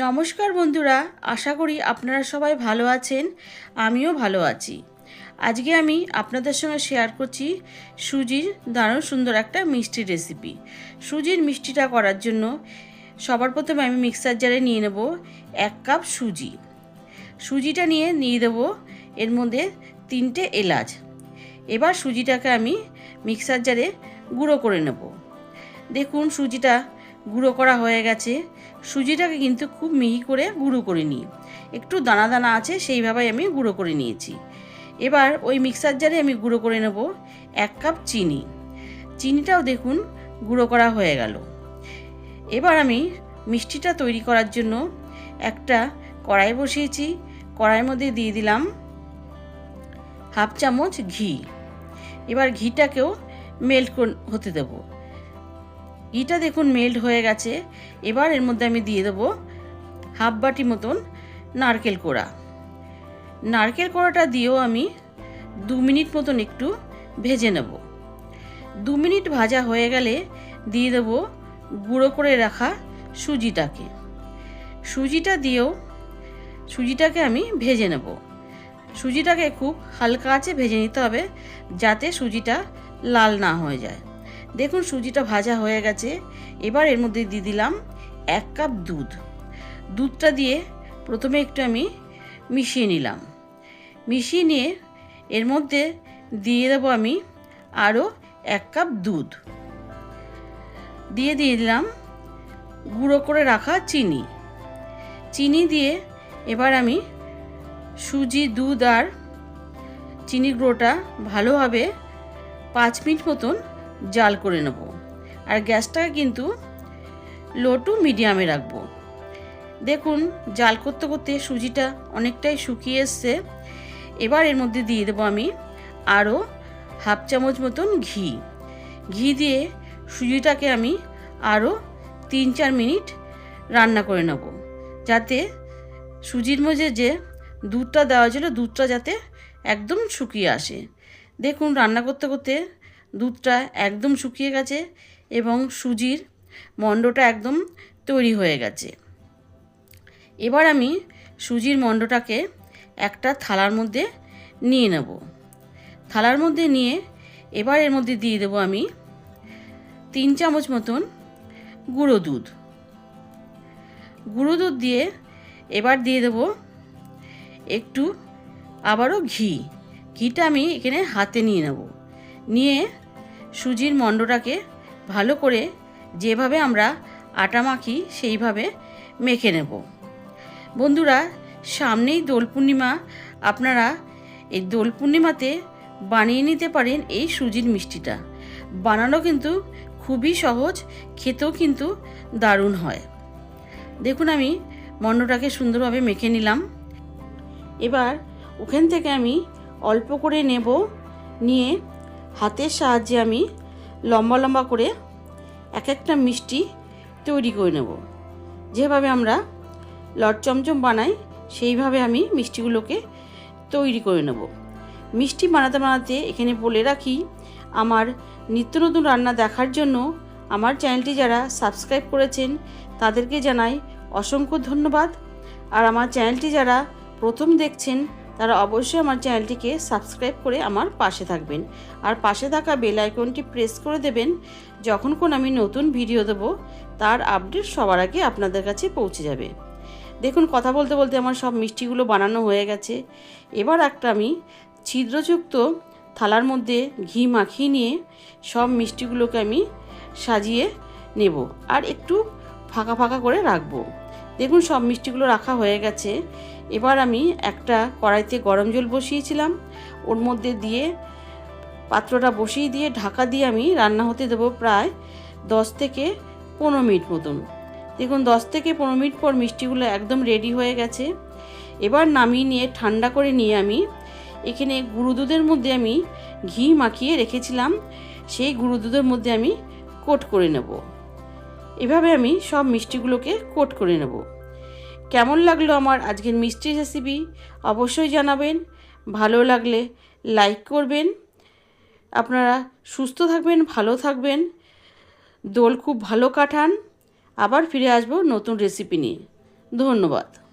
নমস্কার বন্ধুরা, আশা করি আপনারা সবাই ভালো আছেন। আমিও ভালো আছি। আজকে আমি আপনাদের সঙ্গে শেয়ার করছি সুজির দারুণ সুন্দর একটা মিষ্টি রেসিপি। সুজির মিষ্টিটা করার জন্য সবার প্রথমে আমি মিক্সার জারে নিয়ে নেব 1 কাপ সুজি। সুজিটা নিয়ে দেব এর মধ্যে 3টে এলাচ। এবার সুজিটাকে আমি মিক্সার জারে গুঁড়ো করে নেব। দেখুন সুজিটা গুঁড়ো করা হয়ে গেছে। সুজিটাকে কিন্তু খুব মিহি করে গুঁড়ো করে নিই, একটু দানা দানা আছে সেইভাবে আমি গুঁড়ো করে নিয়েছি। এবার ওই মিক্সার জারে আমি গুঁড়ো করে নেব 1 কাপ চিনি। চিনিটাও দেখুন গুঁড়ো করা হয়ে গেল। এবার আমি মিষ্টিটা তৈরি করার জন্য একটা কড়াই বসিয়েছি। কড়াইয়ের মধ্যে দিয়ে দিলাম 1/2 চামচ ঘি। এবার ঘিটাকেও মেল্ট হতে দেবো। ঘিটা দেখুন মেল্ট হয়ে গেছে। এবার এর মধ্যে আমি দিয়ে দেবো 1/2 বাটি মতন নারকেল কোড়া। নারকেল কোড়াটা দিয়েও আমি 2 মিনিট মতন একটু ভেজে নেব। 2 মিনিট ভাজা হয়ে গেলে দিয়ে দেবো গুঁড়ো করে রাখা সুজিটাকে। সুজিটাকে আমি ভেজে নেব। সুজিটাকে খুব হালকা আঁচে ভেজে নিতে হবে, যাতে সুজিটা লাল না হয়ে যায়। দেখুন সুজিটা ভাজা হয়ে গেছে। এবার এর মধ্যে দিয়ে দিলাম 1 কাপ দুধ। দুধটা দিয়ে প্রথমে একটু আমি মিশিয়ে নিলাম। মিশিয়ে নিয়ে এর মধ্যে দিয়ে দেবো আমি আরও 1 কাপ দুধ। দিয়ে দিলাম গুঁড়ো করে রাখা চিনি দিয়ে এবার আমি সুজি, দুধ আর চিনির গুঁড়োটা ভালোভাবে 5 মিনিট মতন জাল করে নেব। আর গ্যাসটাকে কিন্তু লো টু মিডিয়ামে রাখবো। দেখুন জাল করতে করতে সুজিটা অনেকটাই শুকিয়ে এসছে। এবার এর মধ্যে দিয়ে দেবো আমি আরও 1/2 চামচ মতন ঘি দিয়ে সুজিটাকে আমি আরও 3-4 মিনিট রান্না করে নেব, যাতে সুজির মধ্যে যে দুধটা দেওয়া ছিল দুধটা যাতে একদম শুকিয়ে আসে। দেখুন রান্না করতে করতে দুধটা একদম শুকিয়ে গেছে এবং সুজির মণ্ডটা একদম তৈরি হয়ে গেছে। এবার আমি সুজির মণ্ডটাকে একটা থালার মধ্যে নিয়ে নেব। থালার মধ্যে নিয়ে এবার এর মধ্যে দিয়ে দেবো আমি 3 চামচ মতন গুঁড়ো দুধ দিয়ে এবার দিয়ে দেবো একটু আবারও ঘিটা আমি এখানে হাতে নিয়ে নেব। নিয়ে সুজির মণ্ডটাকে ভালো করে যেভাবে আমরা আটা মাখি সেইভাবে মেখে নেব। বন্ধুরা, সামনেই দোল পূর্ণিমা। আপনারা এই দোল পূর্ণিমাতে বানিয়ে নিতে পারেন এই সুজির মিষ্টিটা। বানানো কিন্তু খুবই সহজ, খেতেও কিন্তু দারুণ হয়। দেখুন আমি মণ্ডটাকে সুন্দরভাবে মেখে নিলাম। এবার ওখান থেকে আমি অল্প করে নিয়ে হাতের সাহায্যে আমি লম্বা লম্বা করে এক একটা মিষ্টি তৈরি করে নেব। যেভাবে আমরা লট চমচম বানাই সেইভাবে আমি মিষ্টিগুলোকে তৈরি করে নেব। মিষ্টি বানাতে এখানে বলে রাখি, আমার নিত্য নতুন রান্না দেখার জন্য আমার চ্যানেলটি যারা সাবস্ক্রাইব করেছেন তাদেরকে জানাই অসংখ্য ধন্যবাদ। আর আমার চ্যানেলটি যারা প্রথম দেখছেন তারা অবশ্যই আমার চ্যানেলটিকে সাবস্ক্রাইব করে আমার পাশে থাকবেন। আর পাশে থাকা বেল আইকনটি প্রেস করে দেবেন। যখন আমি নতুন ভিডিও দেব তার আপডেট সবার আগে আপনাদের কাছে পৌঁছে যাবে। দেখুন কথা বলতে বলতে আমার সব মিষ্টিগুলো বানানো হয়ে গেছে। এবার একটা আমি ছিদ্রযুক্ত থালার মধ্যে ঘি মাখিয়ে নিয়ে সব মিষ্টিগুলোকে আমি সাজিয়ে নেব আর একটু ফাঁকা ফাঁকা করে রাখবো। দেখুন সব মিষ্টিগুলো রাখা হয়ে গেছে। এবার আমি একটা কড়াইতে গরম জল বসিয়েছিলাম, ওর মধ্যে দিয়ে পাত্রটা বসিয়ে দিয়ে ঢাকা দিয়ে আমি রান্না হতে দেবো প্রায় 10 থেকে 15 মিনিট মতন। দেখুন 10 থেকে 15 মিনিট পর মিষ্টিগুলো একদম রেডি হয়ে গেছে। এবার নামিয়ে নিয়ে ঠান্ডা করে নিয়ে আমি এখানে গুঁড়ো দুধের মধ্যে আমি ঘি মাখিয়ে রেখেছিলাম, সেই গুঁড়ো দুধের মধ্যে আমি কোট করে নেব। এভাবে আমি সব মিষ্টিগুলোকে কোট করে নেব। কেমন লাগলো আমার আজকের মিষ্টি রেসিপি অবশ্যই জানাবেন। ভালো লাগলে লাইক করবেন। আপনারা সুস্থ থাকবেন, ভালো থাকবেন, দোল খুব ভালো কাটান। আবার ফিরে আসবো নতুন রেসিপি নিয়ে। ধন্যবাদ।